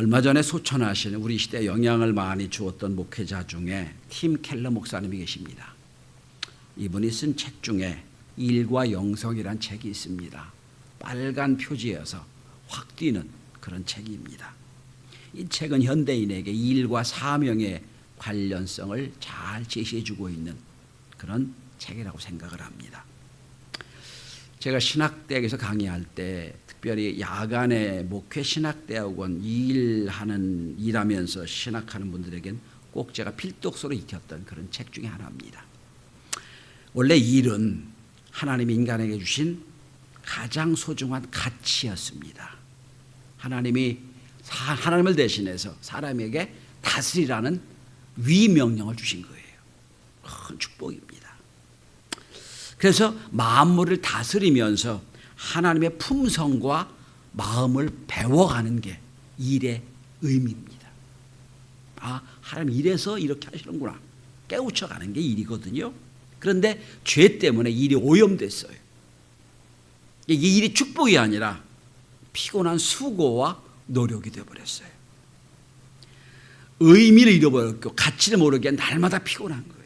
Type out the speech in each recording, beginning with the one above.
얼마 전에 소천하신 우리 시대에 영향을 많이 주었던 목회자 중에 팀 켈러 목사님이 계십니다. 이분이 쓴 책 중에 일과 영성이란 책이 있습니다. 빨간 표지여서 확 띄는 그런 책입니다. 이 책은 현대인에게 일과 사명의 관련성을 잘 제시해주고 있는 그런 책이라고 생각을 합니다. 제가 신학대학에서 강의할 때 특별히 야간에 목회 신학대학원 일하면서 신학하는 분들에겐 꼭 제가 필독서로 익혔던 그런 책 중에 하나입니다. 원래 일은 하나님이 인간에게 주신 가장 소중한 가치였습니다. 하나님을 대신해서 사람에게 다스리라는 위명령을 주신 거예요. 큰 축복입니다. 그래서 만물을 다스리면서 하나님의 품성과 마음을 배워가는 게 일의 의미입니다. 하나님 이래서 이렇게 하시는구나 깨우쳐가는 게 일이거든요. 그런데 죄 때문에 일이 오염됐어요. 이게 일이 축복이 아니라 피곤한 수고와 노력이 되어버렸어요. 의미를 잃어버렸고 가치를 모르게 날마다 피곤한 거예요.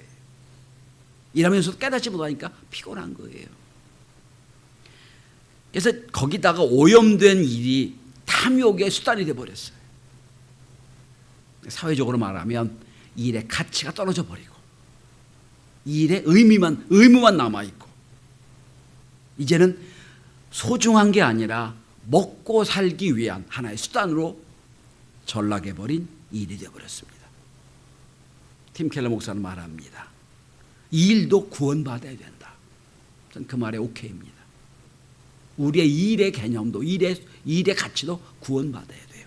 일하면서도 깨닫지 못하니까 피곤한 거예요. 그래서 거기다가 오염된 일이 탐욕의 수단이 되어버렸어요. 사회적으로 말하면 일의 가치가 떨어져 버리고 일의 의무만 남아있고 이제는 소중한 게 아니라 먹고 살기 위한 하나의 수단으로 전락해버린 일이 되어버렸습니다. 팀 켈러 목사는 말합니다. 이 일도 구원받아야 된다. 저는 그 말에 오케이입니다. 우리의 일의 개념도 일의 가치도 구원받아야 돼요.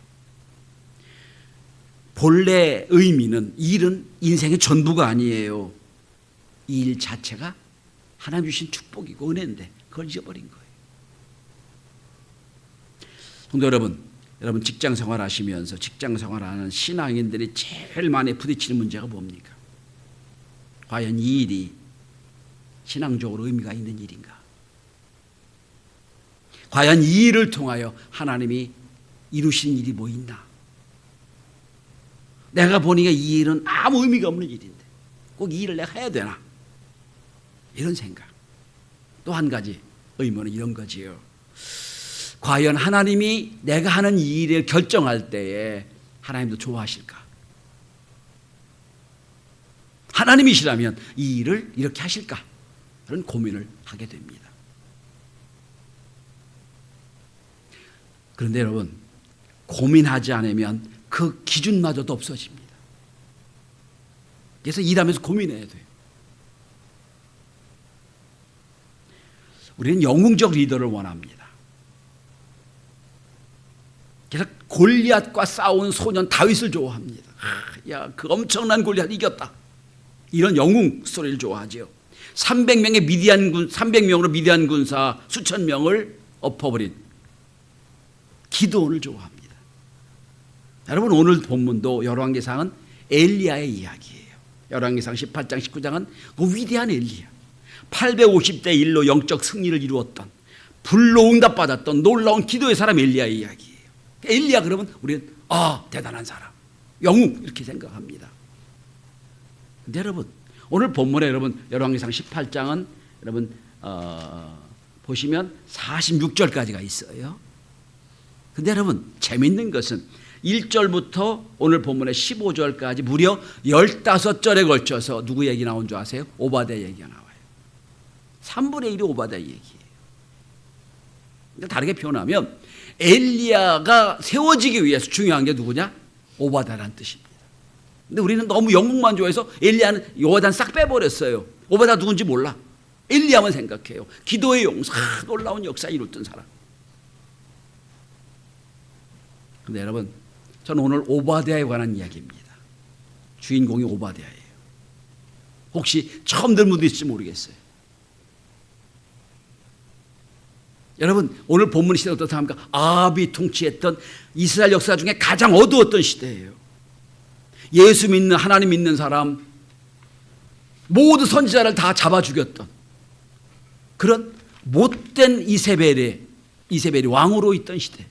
본래 의미는 일은 인생의 전부가 아니에요. 이 일 자체가 하나님 주신 축복이고 은혜인데 그걸 잊어버린 거예요. 성도 여러분 직장 생활하시면서 직장 생활하는 신앙인들이 제일 많이 부딪히는 문제가 뭡니까? 과연 이 일이 신앙적으로 의미가 있는 일인가? 과연 이 일을 통하여 하나님이 이루신 일이 뭐 있나? 내가 보니까 이 일은 아무 의미가 없는 일인데 꼭 이 일을 내가 해야 되나? 이런 생각. 또 한 가지 의문은 이런 거지요. 과연 하나님이 내가 하는 이 일을 결정할 때에 하나님도 좋아하실까? 하나님이시라면 이 일을 이렇게 하실까? 그런 고민을 하게 됩니다. 그런데 여러분, 고민하지 않으면 그 기준마저도 없어집니다. 그래서 일하면서 고민해야 돼요. 우리는 영웅적 리더를 원합니다. 그래서 골리앗과 싸운 소년 다윗을 좋아합니다. 그 엄청난 골리앗 이겼다. 이런 영웅 스토리를 좋아하죠. 300명으로 미디안 군사 수천 명을 엎어버린 기드온을 좋아합니다. 여러분 오늘 본문도 열왕기상은 엘리야의 이야기예요. 열왕기상 18장 19장은 그 위대한 엘리야 850대 1로 영적 승리를 이루었던 불로 응답받았던 놀라운 기도의 사람 엘리야의 이야기예요. 엘리야 그러면 우리는 대단한 사람 영웅 이렇게 생각합니다. 근데 여러분 오늘 본문에 여러분 열왕기상 18장은 여러분 보시면 46절까지가 있어요. 근데 여러분 재밌는 것은 1절부터 오늘 본문의 15절까지 무려 15절에 걸쳐서 누구 얘기 나온 줄 아세요? 오바댜 얘기가 나와요. 3분의 1이 오바댜 얘기예요. 다르게 표현하면 엘리야가 세워지기 위해서 중요한 게 누구냐? 오바댜라는 뜻입니다. 근데 우리는 너무 영웅만 좋아해서 엘리야는 오바댜는 싹 빼버렸어요. 오바댜 누군지 몰라. 엘리야만 생각해요. 기도의 용사, 놀라운 역사 이뤘던 사람. 근데 여러분 저는 오늘 오바댜에 관한 이야기입니다. 주인공이 오바댜예요. 혹시 처음 들은 분도 있을지 모르겠어요. 여러분 오늘 본문 시대가 어떻습니까? 아합이 통치했던 이스라엘 역사 중에 가장 어두웠던 시대예요. 예수 믿는 하나님 믿는 사람 모두 선지자를 다 잡아 죽였던 그런 못된 이세벨이 왕으로 있던 시대.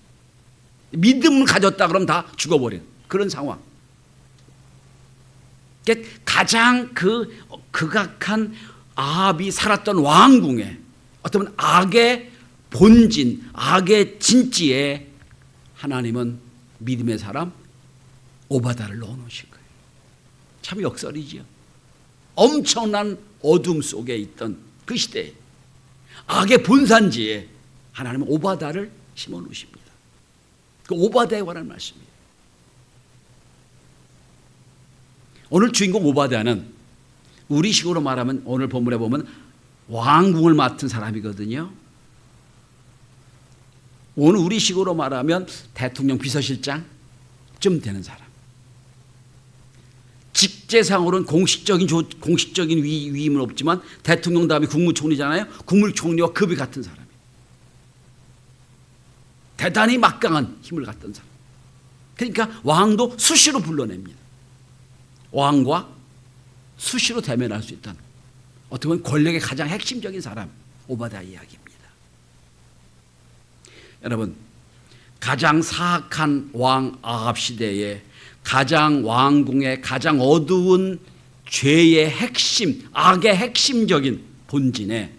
믿음을 가졌다 그러면 다 죽어버린 그런 상황. 그러니까 가장 극악한 아합이 살았던 왕궁에 어떤 악의 본진, 악의 진지에 하나님은 믿음의 사람 오바다를 넣어놓으신 거예요. 참 역설이죠. 엄청난 어둠 속에 있던 그 시대에 악의 본산지에 하나님은 오바다를 심어놓으십니다. 그 오바다에 관한 말씀이에요. 오늘 주인공 오바다는 우리식으로 말하면 오늘 본문에 보면 왕궁을 맡은 사람이거든요. 오늘 우리식으로 말하면 대통령 비서실장쯤 되는 사람. 직제상으로는 공식적인 위임은 없지만 대통령 다음에 국무총리잖아요. 국무총리와 급이 같은 사람이에요. 대단히 막강한 힘을 갖던 사람. 그러니까 왕도 수시로 불러냅니다. 왕과 수시로 대면할 수 있던 어떻게 보면 권력의 가장 핵심적인 사람 오바다 이야기입니다. 여러분, 가장 사악한 왕 아합 시대에 가장 왕궁의 가장 어두운 죄의 핵심, 악의 핵심적인 본진에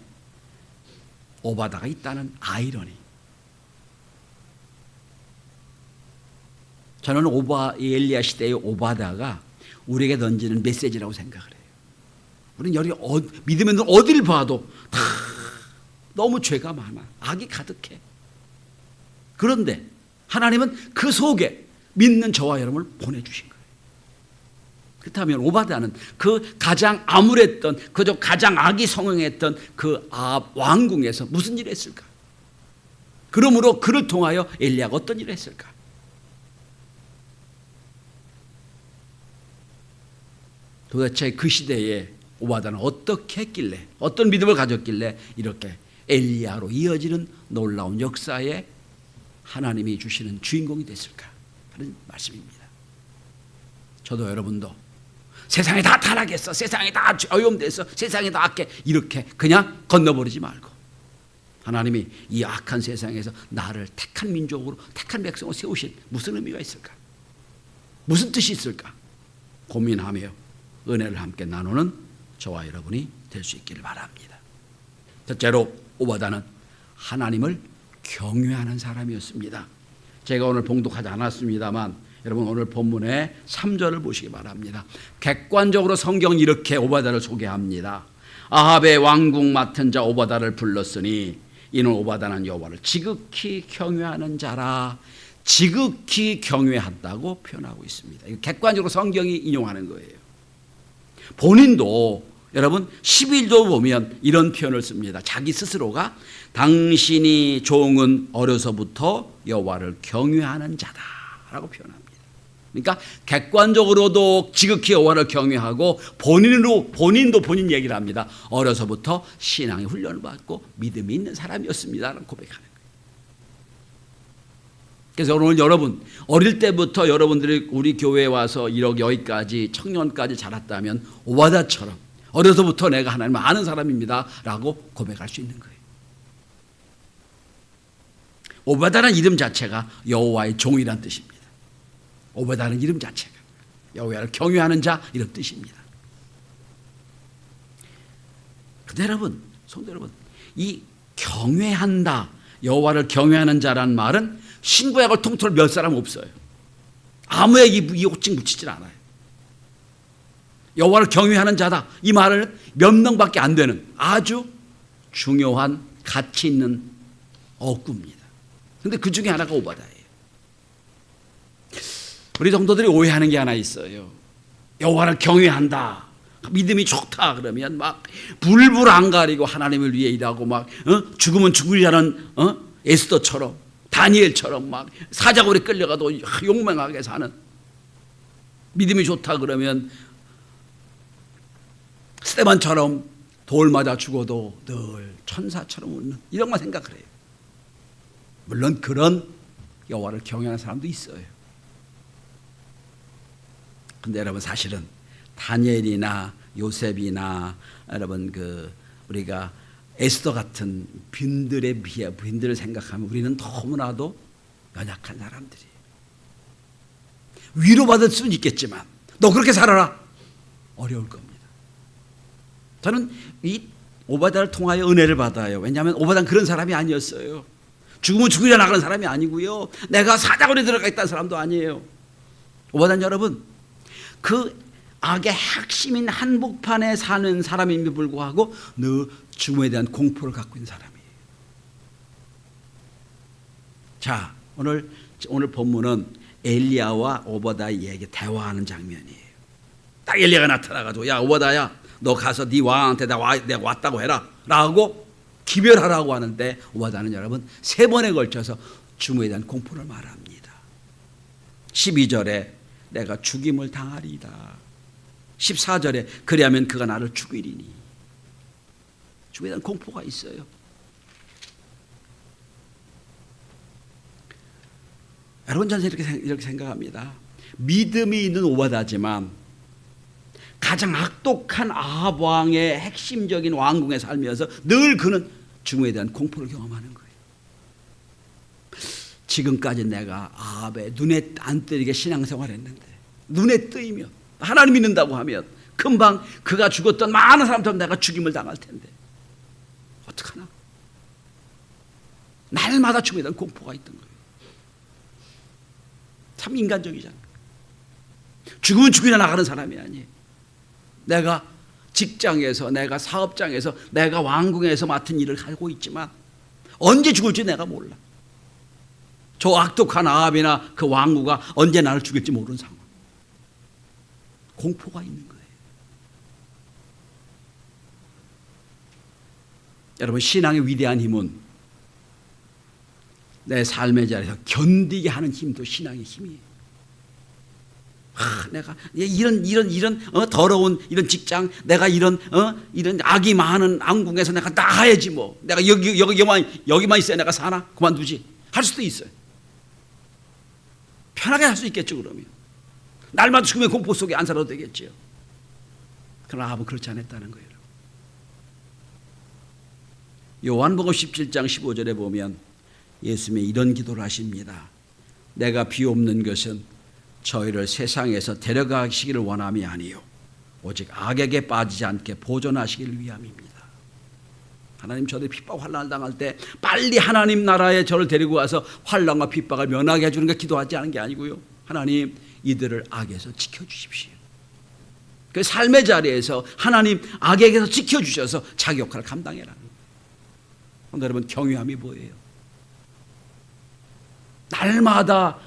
오바다가 있다는 아이러니. 저는 엘리야 시대의 오바다가 우리에게 던지는 메시지라고 생각을 해요. 우리는 여기 믿음의 눈 어딜 봐도 다 너무 죄가 많아. 악이 가득해. 그런데 하나님은 그 속에 믿는 저와 여러분을 보내주신 거예요. 그렇다면 오바다는 그 가장 암울했던, 그저 가장 악이 성행했던 그 아합 왕궁에서 무슨 일을 했을까? 그러므로 그를 통하여 엘리야가 어떤 일을 했을까? 도대체 그 시대에 오바다는 어떻게 했길래, 어떤 믿음을 가졌길래 이렇게 엘리야로 이어지는 놀라운 역사에 하나님이 주시는 주인공이 됐을까 하는 말씀입니다. 저도 여러분도 세상이 다 타락했어, 세상이 다 오염됐어, 세상이 다 악해, 이렇게 그냥 건너버리지 말고 하나님이 이 악한 세상에서 나를 택한 민족으로, 택한 백성으로 세우신 무슨 의미가 있을까? 무슨 뜻이 있을까? 고민하며 은혜를 함께 나누는 저와 여러분이 될 수 있기를 바랍니다. 첫째로 오바다는 하나님을 경외하는 사람이었습니다. 제가 오늘 봉독하지 않았습니다만 여러분 오늘 본문의 3절을 보시기 바랍니다. 객관적으로 성경은 이렇게 오바다를 소개합니다. 아합의 왕궁 맡은 자 오바다를 불렀으니 이는 오바다는 여호와를 지극히 경외하는 자라. 지극히 경외한다고 표현하고 있습니다. 이거 객관적으로 성경이 인용하는 거예요. 본인도 여러분 11조 보면 이런 표현을 씁니다. 자기 스스로가 당신이 종은 어려서부터 여호와를 경외하는 자다라고 표현합니다. 그러니까 객관적으로도 지극히 여호와를 경외하고 본인도 본인 얘기를 합니다. 어려서부터 신앙의 훈련을 받고 믿음이 있는 사람이었습니다라고 고백하는 거예요. 그래서 오늘 여러분 어릴 때부터 여러분들이 우리 교회에 와서 여기까지 청년까지 자랐다면 오바다처럼 어려서부터 내가 하나님을 아는 사람입니다 라고 고백할 수 있는 거예요. 오바다는 이름 자체가 여호와의 종이란 뜻입니다. 오바다는 이름 자체가 여호와를 경외하는 자 이런 뜻입니다. 그런데 여러분, 성도 여러분, 이 경외한다, 여호와를 경외하는 자라는 말은 신구약을 통틀어 몇 사람 없어요. 아무에게 이 호칭 붙이질 않아요. 여호와를 경외하는 자다, 이 말은 몇 명밖에 안 되는 아주 중요한 가치 있는 어구입니다. 그런데 그 중에 하나가 오바다예요. 우리 성도들이 오해하는 게 하나 있어요. 여호와를 경외한다, 믿음이 좋다 그러면 막 불불 안 가리고 하나님을 위해 일하고 막 죽으면 죽으려는 에스더처럼 다니엘처럼 막 사자굴에 끌려가도 용맹하게 사는, 믿음이 좋다 그러면 스데반처럼 돌 맞아 죽어도 늘 천사처럼 웃는, 이런 것만 생각을 해요. 물론 그런 여호와를 경외하는 사람도 있어요. 근데 여러분 사실은 다니엘이나 요셉이나 여러분 우리가 에스더 같은 빈들을 생각하면 우리는 너무나도 연약한 사람들이. 위로받을 수는 있겠지만 너 그렇게 살아라. 어려울 겁니다. 저는 이 오바다를 통하여 은혜를 받아요. 왜냐하면 오바다는 그런 사람이 아니었어요. 죽으면 죽으려 나가는 사람이 아니고요. 내가 사자굴에 들어가 있다는 사람도 아니에요. 오바다는 여러분 그 악의 핵심인 한복판에 사는 사람임에도 불구하고 늘 죽음에 대한 공포를 갖고 있는 사람이에요. 자, 오늘 본문은 엘리야와 오바다에게 대화하는 장면이에요. 딱 엘리야가 나타나가지고 야 오바다야 너 가서 네 왕한테 내가 왔다고 해라 라고 기별하라고 하는데 오바다는 여러분 3번에 걸쳐서 죽음에 대한 공포를 말합니다. 12절에 내가 죽임을 당하리이다. 14절에 그리하면 그가 나를 죽이리니. 죽음에 대한 공포가 있어요. 여러분 저는 이렇게 생각합니다. 믿음이 있는 오바다지만 가장 악독한 아합 왕의 핵심적인 왕궁에 살면서 늘 그는 죽음에 대한 공포를 경험하는 거예요. 지금까지 내가 아합의 눈에 안 뜨이게 신앙생활했는데 눈에 뜨이며 하나님 믿는다고 하면 금방 그가 죽었던 많은 사람처럼 내가 죽임을 당할 텐데 어떡하나? 날마다 죽음에 대한 공포가 있던 거예요. 참 인간적이잖아요. 죽으면 죽이려 나가는 사람이 아니에요. 내가 직장에서 내가 사업장에서 내가 왕궁에서 맡은 일을 하고 있지만 언제 죽을지 내가 몰라. 저 악독한 아합이나 그 왕후가 언제 나를 죽일지 모르는 상황. 공포가 있는 거예요. 여러분 신앙의 위대한 힘은 내 삶의 자리에서 견디게 하는 힘도 신앙의 힘이에요. 내가 이런 더러운 이런 직장, 내가 이런 악이 많은 왕궁에서 내가 나가야지 뭐. 내가 여기만 있어야 내가 사나? 그만두지. 할 수도 있어요. 편하게 할 수 있겠죠 그러면. 날마다 죽음의 공포 속에 안 살아도 되겠죠. 그러나 아합은 그렇지 않았다는 거예요. 요한복음 17장 15절에 보면 예수님이 이런 기도를 하십니다. 내가 비옵는 것은 저희를 세상에서 데려가시기를 원함이 아니요 오직 악에게 빠지지 않게 보존하시기를 위함입니다. 하나님 저들이 핍박 환난을 당할 때 빨리 하나님 나라에 저를 데리고 와서 환난과 핍박을 면하게 해주는 게 기도하지 않은 게 아니고요. 하나님 이들을 악에서 지켜주십시오. 그 삶의 자리에서 하나님 악에게서 지켜주셔서 자기 역할을 감당해라는 거예요. 여러분 경외함이 뭐예요? 날마다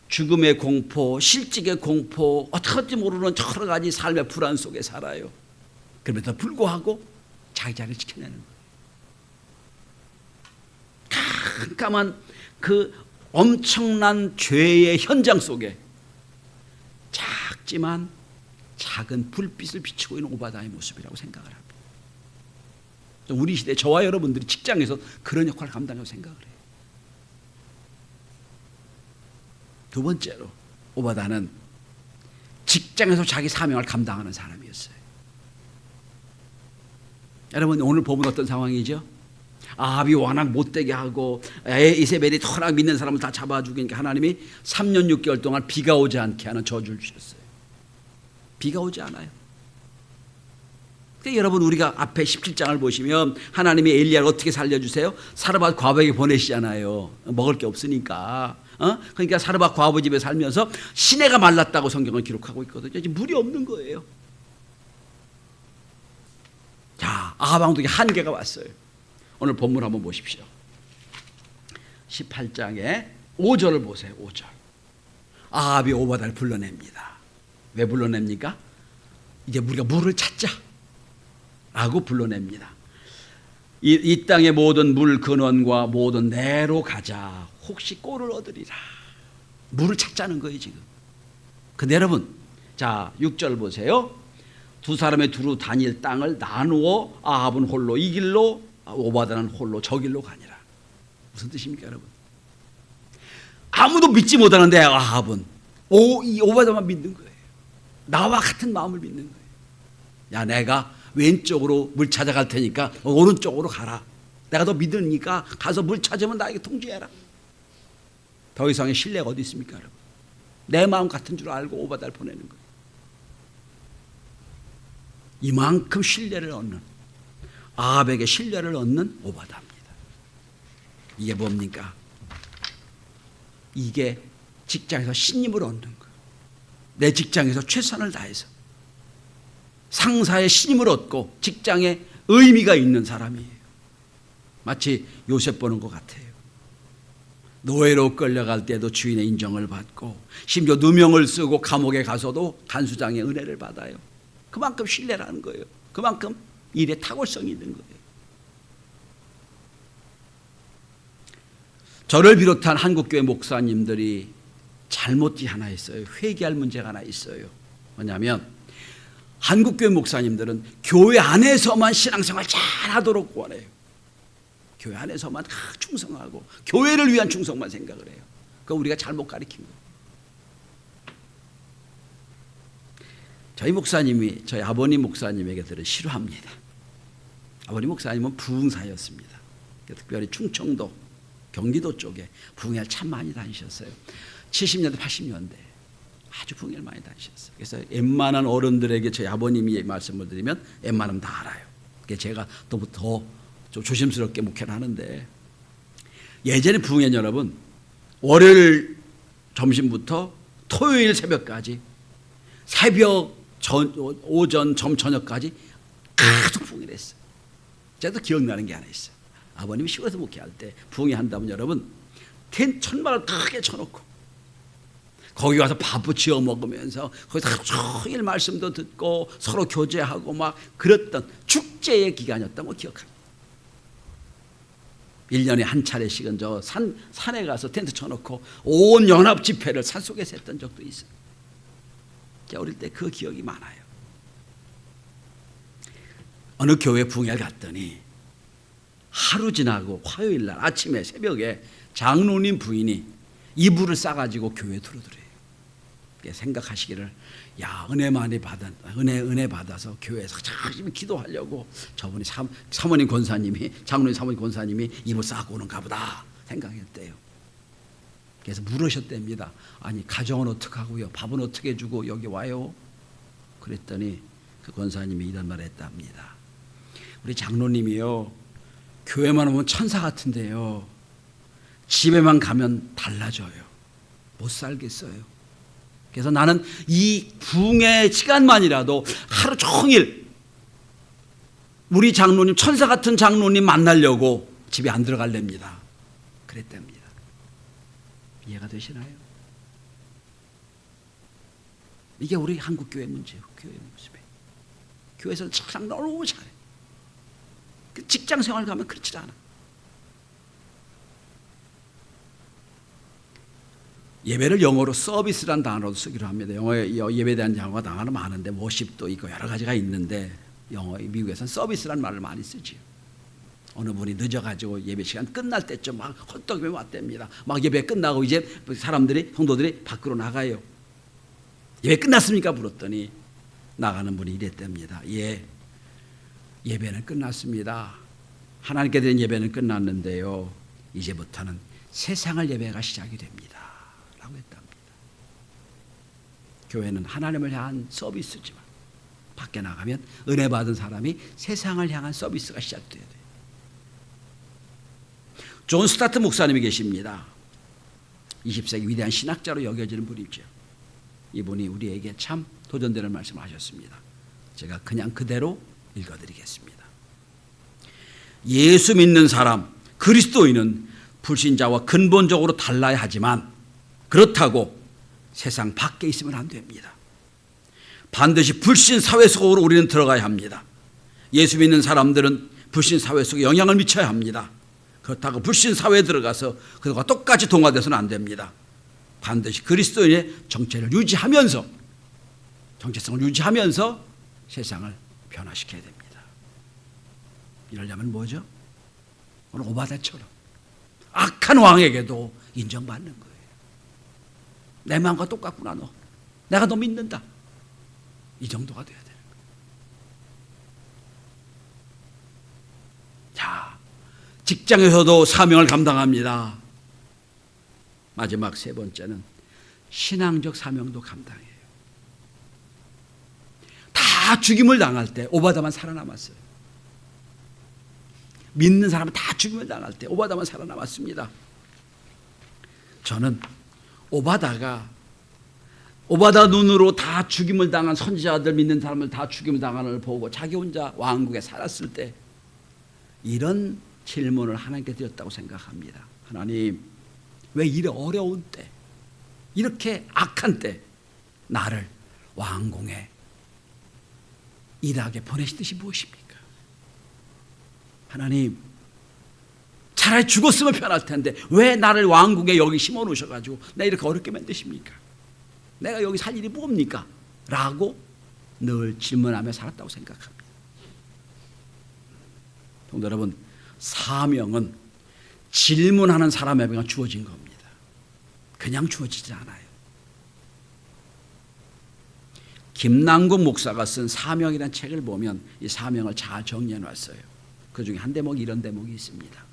죽음의 공포, 실직의 공포, 어떻게 할지 모르는 여러 가지 삶의 불안 속에 살아요. 그럼에도 불구하고 자기 자리를 지켜내는 거예요. 깜깜한 그 엄청난 죄의 현장 속에 작지만 작은 불빛을 비추고 있는 오바다의 모습이라고 생각을 합니다. 우리 시대 저와 여러분들이 직장에서 그런 역할을 감당하고 생각을 해요. 두 번째로 오바다는 직장에서 자기 사명을 감당하는 사람이었어요. 여러분 오늘 보면 어떤 상황이죠? 아합이 워낙 못되게 하고 이세벨이 워낙 믿는 사람을 다 잡아 죽이니까 하나님이 3년 6개월 동안 비가 오지 않게 하는 저주를 주셨어요. 비가 오지 않아요. 그러니까 여러분 우리가 앞에 17장을 보시면 하나님이 엘리야를 어떻게 살려주세요? 사르밧 과부에게 보내시잖아요. 먹을 게 없으니까. 그러니까 사르밧 과부 집에 살면서 시내가 말랐다고 성경을 기록하고 있거든요. 지금 물이 없는 거예요. 자, 아합 왕국에 한계가 왔어요. 오늘 본문 한번 보십시오. 18장에 5절을 보세요. 5절. 아합이 오바다를 불러냅니다. 왜 불러냅니까? 이제 우리가 물을 찾자 라고 불러냅니다. 이 땅의 모든 물 근원과 모든 내로 가자. 혹시 꼴을 얻으리라. 물을 찾자는 거예요 지금. 근데 여러분 자 6절 보세요. 두 사람의 두루 다닐 땅을 나누어 아합은 홀로 이 길로 오바다는 홀로 저 길로 가니라. 무슨 뜻입니까 여러분? 아무도 믿지 못하는데 아합은 이 오바다만 믿는 거예요. 나와 같은 마음을 믿는 거예요. 야 내가 왼쪽으로 물 찾아갈 테니까 오른쪽으로 가라. 내가 더 믿으니까 가서 물 찾으면 나에게 통지해라. 더 이상의 신뢰가 어디 있습니까, 여러분? 내 마음 같은 줄 알고 오바다를 보내는 거예요. 이만큼 신뢰를 얻는, 아합에게 신뢰를 얻는 오바다입니다. 이게 뭡니까? 이게 직장에서 신임을 얻는 거예요. 내 직장에서 최선을 다해서 상사의 신임을 얻고 직장에 의미가 있는 사람이에요. 마치 요셉 보는 것 같아요. 노예로 끌려갈 때도 주인의 인정을 받고 심지어 누명을 쓰고 감옥에 가서도 간수장의 은혜를 받아요. 그만큼 신뢰라는 거예요. 그만큼 일에 탁월성이 있는 거예요. 저를 비롯한 한국교회 목사님들이 잘못이 하나 있어요. 회개할 문제가 하나 있어요. 뭐냐면 한국교회 목사님들은 교회 안에서만 신앙생활 잘하도록 원해요. 교회 안에서만 충성하고 교회를 위한 충성만 생각을 해요. 그거 우리가 잘못 가르친 거예요. 저희 목사님이 저희 아버님 목사님에게들은 싫어합니다. 아버님 목사님은 부흥사였습니다. 특별히 충청도, 경기도 쪽에 부흥회를 참 많이 다니셨어요. 70년대, 80년대 아주 부흥회를 많이 다니셨어요. 그래서 웬만한 어른들에게 저희 아버님이 말씀을 드리면 웬만하면 다 알아요. 그래서 제가 더 좀 조심스럽게 목회를 하는데, 예전에 부흥회는 여러분 월요일 점심부터 토요일 새벽까지 새벽 오전 저녁까지 계속 부흥회를 했어요. 제가 기억나는 게 하나 있어요. 아버님이 시골에서 목회할 때 부흥회 한다면 여러분 천막을 크게 쳐놓고 거기 가서 밥도 지어 먹으면서 거기서 하루 종일 말씀도 듣고 서로 교제하고 막 그랬던 축제의 기간이었던 거 기억합니다. 1년에 한 차례씩은 저 산에 가서 텐트 쳐놓고 온 연합 집회를 산속에서 했던 적도 있어요. 제가 어릴 때 그 기억이 많아요. 어느 교회 부흥회를 갔더니 하루 지나고 화요일 날 아침에 새벽에 장로님 부인이 이불을 싸가지고 교회에 들어들어요. 생각하시기를, 야, 은혜 많이 받은, 은혜 받아서 교회에서 열심히 기도하려고 저분이 사모님 권사님이, 장로님 사모님 권사님이 이불 싸고 오는가 보다 생각했대요. 그래서 물으셨답니다. 아니, 가정은 어떻게 하고요? 밥은 어떻게 주고 여기 와요? 그랬더니 그 권사님이 이런 말을 했답니다. 우리 장로님이요, 교회만 오면 천사 같은데요, 집에만 가면 달라져요. 못 살겠어요. 그래서 나는 이 부흥의 시간만이라도 하루 종일 우리 장로님, 천사 같은 장로님 만나려고 집에 안 들어갈랍니다. 그랬답니다. 이해가 되시나요? 이게 우리 한국교회 문제예요. 교회 모습에. 교회에서는 참 너무 잘해. 직장생활 가면 그렇지 않아. 예배를 영어로 서비스란 단어로 쓰기로 합니다. 영어에 예배에 대한 영어가 단어가 많은데 워십도 있고 여러 가지가 있는데 미국에서는 서비스란 말을 많이 쓰지요. 어느 분이 늦어가지고 예배 시간 끝날 때쯤 막 헛떡이며 왔답니다. 막 예배 끝나고 이제 성도들이 밖으로 나가요. 예배 끝났습니까? 물었더니 나가는 분이 이랬답니다. 예, 예배는 끝났습니다. 하나님께 드린 예배는 끝났는데요, 이제부터는 세상을 예배가 시작이 됩니다 라고 했답니다. 교회는 하나님을 향한 서비스지만 밖에 나가면 은혜 받은 사람이 세상을 향한 서비스가 시작돼야 돼요. 존 스타트 목사님이 계십니다. 20세기 위대한 신학자로 여겨지는 분이죠. 이분이 우리에게 참 도전되는 말씀을 하셨습니다. 제가 그냥 그대로 읽어드리겠습니다. 예수 믿는 사람, 그리스도인은 불신자와 근본적으로 달라야 하지만 그렇다고 세상 밖에 있으면 안 됩니다. 반드시 불신 사회 속으로 우리는 들어가야 합니다. 예수 믿는 사람들은 불신 사회 속에 영향을 미쳐야 합니다. 그렇다고 불신 사회에 들어가서 그들과 똑같이 동화돼서는 안 됩니다. 반드시 그리스도인의 정체성을 유지하면서 세상을 변화시켜야 됩니다. 이러려면 뭐죠? 오늘 오바다처럼 악한 왕에게도 인정받는 거예요. 내 마음과 똑같구나, 너. 내가 너 믿는다. 이 정도가 돼야 되는 거예요. 자, 직장에서도 사명을 감당합니다. 마지막 세 번째는 신앙적 사명도 감당해요. 다 죽임을 당할 때 오바다만 살아남았어요. 믿는 사람은 다 죽임을 당할 때 오바다만 살아남았습니다. 저는 오바다 눈으로 다 죽임을 당한 선지자들 믿는 사람을 다 죽임을 당하는 걸 보고 자기 혼자 왕국에 살았을 때 이런 질문을 하나님께 드렸다고 생각합니다. 하나님, 왜 이래 어려운 때, 이렇게 악한 때 나를 왕궁에 일하게 보내신 뜻이 무엇입니까? 하나님, 차라리 죽었으면 편할 텐데 왜 나를 왕궁에 여기 심어놓으셔가지고 나 이렇게 어렵게 만드십니까? 내가 여기 살 일이 뭡니까? 라고 늘 질문하며 살았다고 생각합니다. 성도 여러분, 사명은 질문하는 사람에게 주어진 겁니다. 그냥 주어지지 않아요. 김남국 목사가 쓴 사명이라는 책을 보면 이 사명을 잘 정리해 놨어요. 그 중에 한 대목이 이런 대목이 있습니다.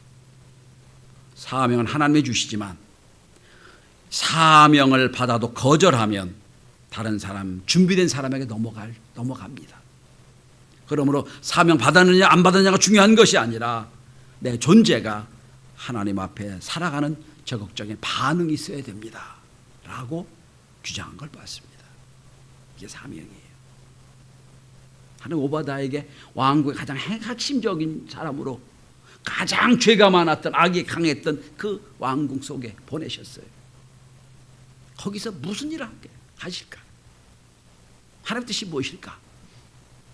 사명은 하나님이 주시지만 사명을 받아도 거절하면 다른 사람, 준비된 사람에게 넘어갑니다. 그러므로 사명 받았느냐 안 받았느냐가 중요한 것이 아니라 내 존재가 하나님 앞에 살아가는 적극적인 반응이 있어야 됩니다. 라고 주장한 걸 봤습니다. 이게 사명이에요. 하나님 오바다에게 왕국의 가장 핵심적인 사람으로 가장 죄가 많았던, 악이 강했던 그 왕궁 속에 보내셨어요. 거기서 무슨 일을 하실까? 하나님 뜻이 무엇일까?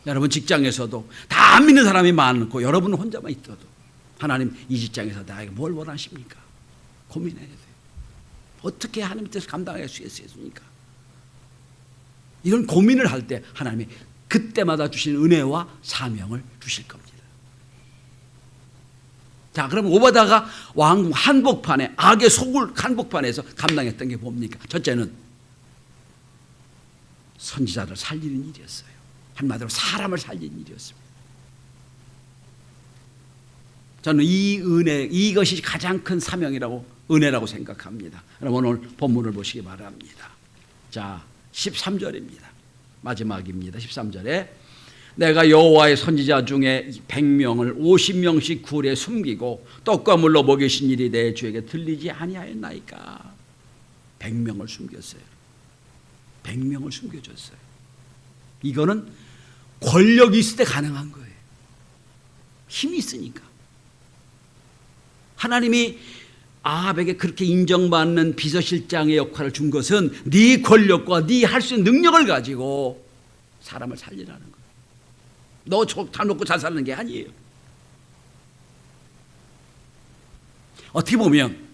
여러분 직장에서도 다 안 믿는 사람이 많고 여러분은 혼자만 있어도 하나님 이 직장에서 나에게 뭘 원하십니까? 고민해야 돼요. 어떻게 하나님 뜻을 감당할 수 있습니까? 이런 고민을 할 때 하나님이 그때마다 주신 은혜와 사명을 주실 겁니다. 자, 그럼 오바다가 왕궁 한복판에, 악의 속을 한복판에서 감당했던 게 뭡니까? 첫째는 선지자를 살리는 일이었어요. 한마디로 사람을 살리는 일이었습니다. 저는 이 은혜, 이것이 가장 큰 사명이라고, 은혜라고 생각합니다. 그럼 오늘 본문을 보시기 바랍니다. 자, 13절입니다. 마지막입니다. 13절에 내가 여호와의 선지자 중에 100명을 50명씩 굴에 숨기고 떡과 물로 먹이신 일이 내 주에게 들리지 아니하였나이까. 100명을 숨겼어요. 100명을 숨겨줬어요. 이거는 권력이 있을 때 가능한 거예요. 힘이 있으니까. 하나님이 아합에게 그렇게 인정받는 비서실장의 역할을 준 것은 네 권력과 네 할 수 있는 능력을 가지고 사람을 살리라는 거예요. 너 잘 먹고 잘 사는 게 아니에요. 어떻게 보면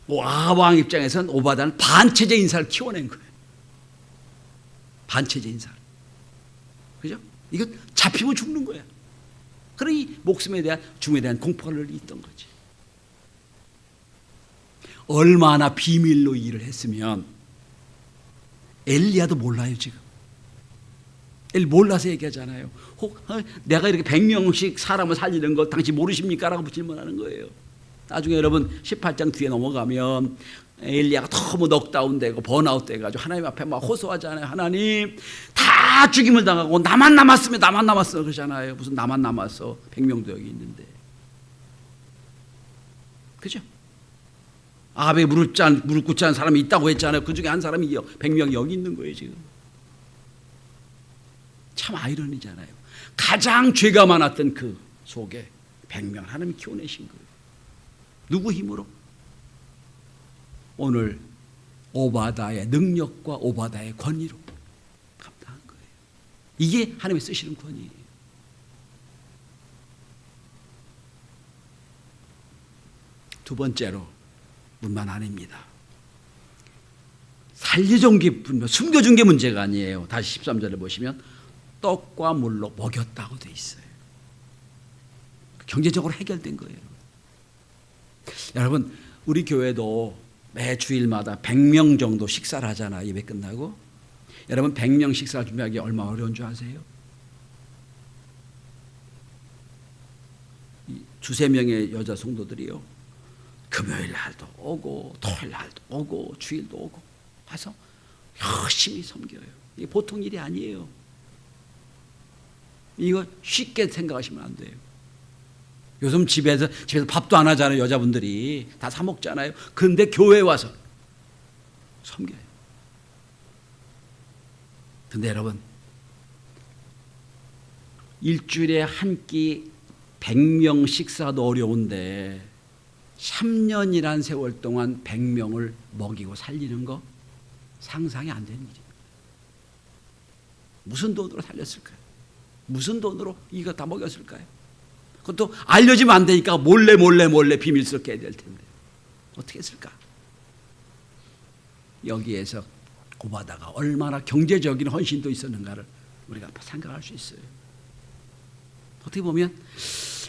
아합 왕 입장에서는 오바다는 반체제 인사를 키워낸 거예요. 반체제 인사를. 그죠? 이거 잡히면 죽는 거야. 그러니 목숨에 대한 죽음에 대한 공포가 있던 거지. 얼마나 비밀로 일을 했으면 엘리야도 몰라요 지금. 몰라서 얘기하잖아요. 내가 이렇게 100명씩 사람을 살리는 걸 당신 모르십니까? 라고 질문하는 거예요. 나중에 여러분 18장 뒤에 넘어가면 엘리야가 너무 넉다운되고 번아웃 돼가지고 하나님 앞에 막 호소하잖아요. 하나님 다 죽임을 당하고 나만 남았으면 나만 남았어 그러잖아요. 무슨 나만 남았어. 100명도 여기 있는데. 그죠? 아합에 무릎 꿇지 않은 사람이 있다고 했잖아요. 그 중에 한 사람이 100명이 여기 있는 거예요 지금. 참 아이러니잖아요. 가장 죄가 많았던 그 속에 100명 하나님이 키워내신 거예요. 누구 힘으로? 오늘 오바다의 능력과 오바다의 권위로 감당한 거예요. 이게 하나님이 쓰시는 권위예요. 두 번째로 뿐만 아닙니다. 살려준 게 숨겨준 게 문제가 아니에요. 다시 13절을 보시면 떡과 물로 먹였다고 돼 있어요. 경제적으로 해결된 거예요. 여러분 우리 교회도 매 주일마다 100명 정도 식사를 하잖아요. 예배 끝나고. 여러분 100명 식사를 준비하기 얼마나 어려운 줄 아세요? 두세 명의 여자 성도들이요. 금요일 날도 오고 토요일 날도 오고 주일도 오고 해서 열심히 섬겨요. 이게 보통 일이 아니에요. 이거 쉽게 생각하시면 안 돼요. 요즘 집에서 밥도 안 하잖아요. 여자분들이 다 사 먹잖아요. 근데 교회에 와서 섬겨요. 근데 여러분, 일주일에 한 끼 100명 식사도 어려운데 3년이란 세월 동안 100명을 먹이고 살리는 거 상상이 안 되는 일이에요. 무슨 돈으로 살렸을까요? 무슨 돈으로 이거 다 먹였을까요? 그것도 알려지면 안 되니까 몰래 비밀스럽게 해야 될 텐데 어떻게 했을까? 여기에서 오바다가 얼마나 경제적인 헌신도 있었는가를 우리가 생각할 수 있어요. 어떻게 보면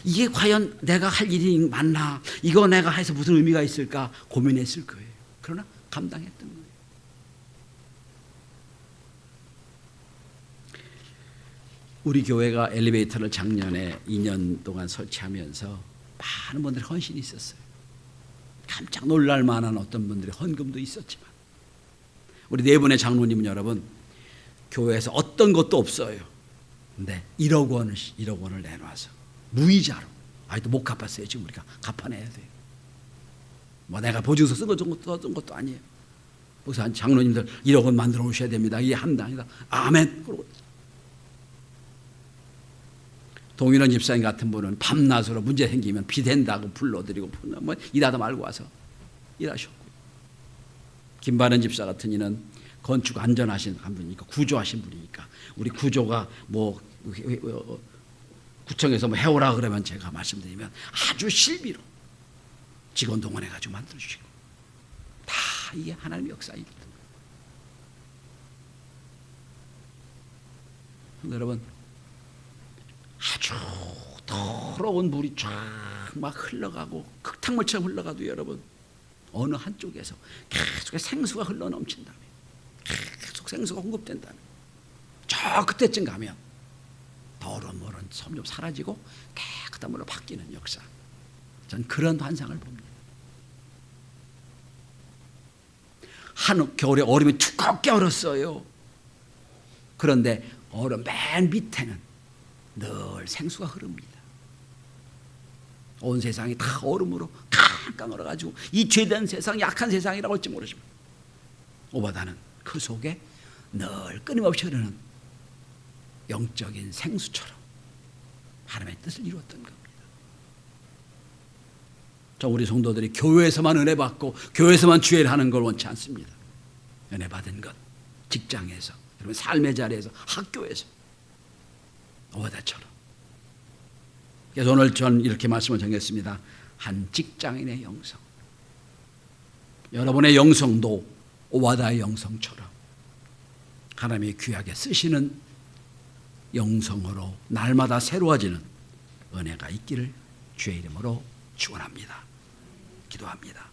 이게 과연 내가 할 일이 맞나? 이거 내가 해서 무슨 의미가 있을까? 고민했을 거예요. 그러나 감당했던 거예요. 우리 교회가 엘리베이터를 작년에 2년 동안 설치하면서 많은 분들이 헌신이 있었어요. 깜짝 놀랄 만한 어떤 분들의 헌금도 있었지만 우리 네 분의 장로님은 여러분 교회에서 어떤 것도 없어요. 근데 1억 원을 내놔서 무이자로 아직도 못 갚았어요. 지금 우리가 갚아내야 돼요. 뭐 내가 보증서 쓴 것도 아니에요. 그래서 장로님들 1억 원 만들어 오셔야 됩니다. 이게 합당이다. 아멘. 그러고 동일원 집사님 같은 분은 밤낮으로 문제 생기면 비댄다고 불러드리고 뭐 일하다 말고 와서 일하셨고요. 김바른 집사 같은 이는 건축 안전하신 한 분이니까 구조하신 분이니까 우리 구조가 뭐 구청에서 뭐 해오라 그러면 제가 말씀드리면 아주 실비로 직원 동원해가지고 만들어주시고 다 이게 하나님의 역사입니다. 여러분 아주 더러운 물이 쫙 막 흘러가고 흙탕물처럼 흘러가도 여러분 어느 한쪽에서 계속 생수가 흘러넘친다면 계속 생수가 공급된다면 저 그때쯤 가면 더러운 물은 점점 사라지고 깨끗한 물로 바뀌는 역사. 전 그런 환상을 봅니다. 겨울에 얼음이 두껍게 얼었어요. 그런데 얼음 맨 밑에는 늘 생수가 흐릅니다. 온 세상이 다 얼음으로 깡깡 얼어가지고 이 죄된 세상, 약한 세상이라고 할지 모르지만 오바다는 그 속에 늘 끊임없이 흐르는 영적인 생수처럼 하나님의 뜻을 이루었던 겁니다. 우리 성도들이 교회에서만 은혜 받고 교회에서만 주의를 하는 걸 원치 않습니다. 은혜 받은 것 직장에서, 여러분 삶의 자리에서, 학교에서 오바다처럼. 그래서 오늘 전 이렇게 말씀을 정했습니다. 한 직장인의 영성. 여러분의 영성도 오바다의 영성처럼 하나님이 귀하게 쓰시는 영성으로 날마다 새로워지는 은혜가 있기를 주의 이름으로 축원합니다. 기도합니다.